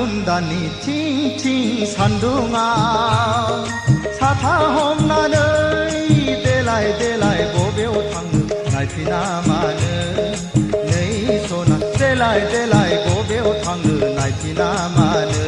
फागुन दाननि थिं थिं सान्दुङा साथा हमनानै देलाय देलाय बबेयाव थांनो नायफिना मानो नै सना देलाय देलाय बबेयाव थांनो नायफिना मानो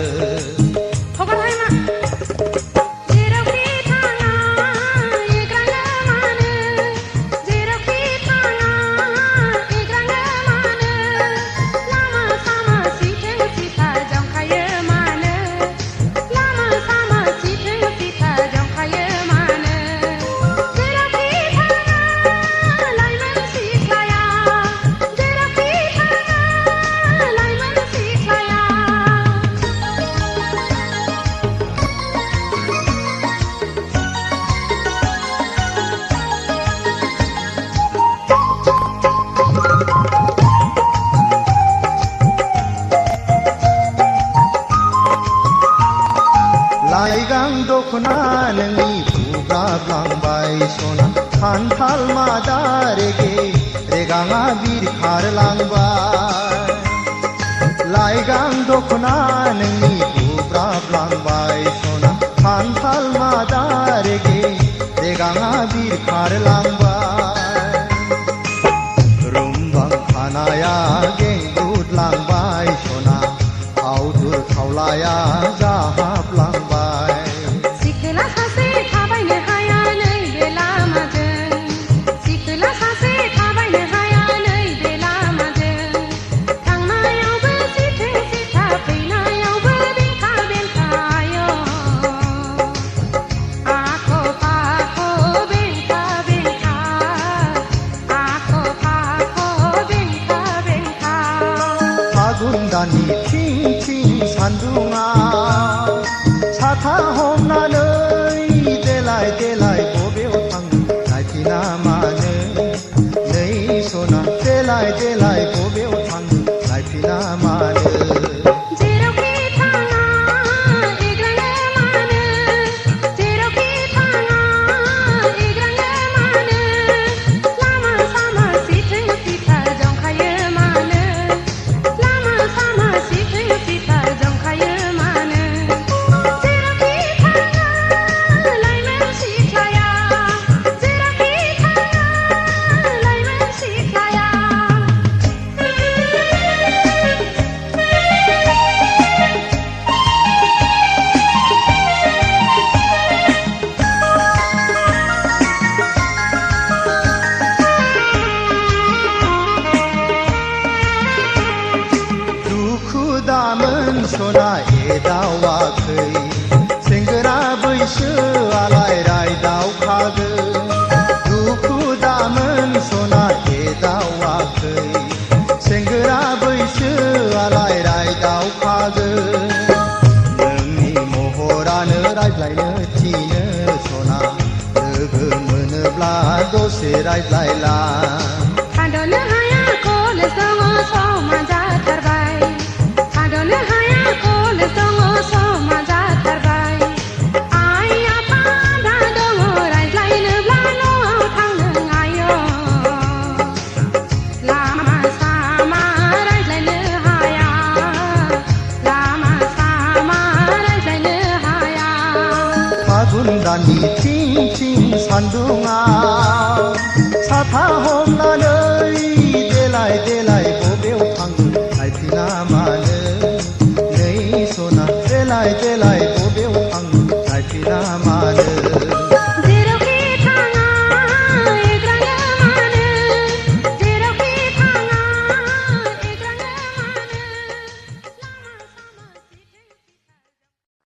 लाइगां दखना नोंनि बुब्राबलांबाय सना खान्थाल मादा रेगे रेगाङा बिरखारलांबाय लाइगां दखना नोंनि बुब्राबलांबाय सना खान्थाल मादा रेगे रेगाङा बिरखारलांबाय रुमबां खानाया गेंगुदलांबाय सना आवदुर खावलाया जाहाबलांबाय फागुन दाननि थिं थिं सान्दुङा साथा हमनानै देलाय देलाय बबेयाव थांनो नायफिना मानो नै सना देलाय देलाय बबेयाव थांनो नायफिना मानो दामोन सना एदावाखै सेंग्रा बैसोआलाय रायदावखागोन दुखु दामोन सना एदावाखै सेंग्रा बैसोआलाय रायदावखागोन नोंनि महरानो रायज्लायनो थिनो सना लोगो मोनोब्ला दसे रायज्लायला थाद'नो हाया कलेज दङ समा जाथारबाय थाद'नो हाया कलेज दङ समा जाथारबाय आइ आफा आदा दङ रायज्लायनोब्ला न'आव थांनो आय' लामा सामा रायज्लायनो हाया लामा सामा रायज्लायनो हाया फागुन दाननि थिं थिं सान्दुङा साथा हमनानै देलाय देलाय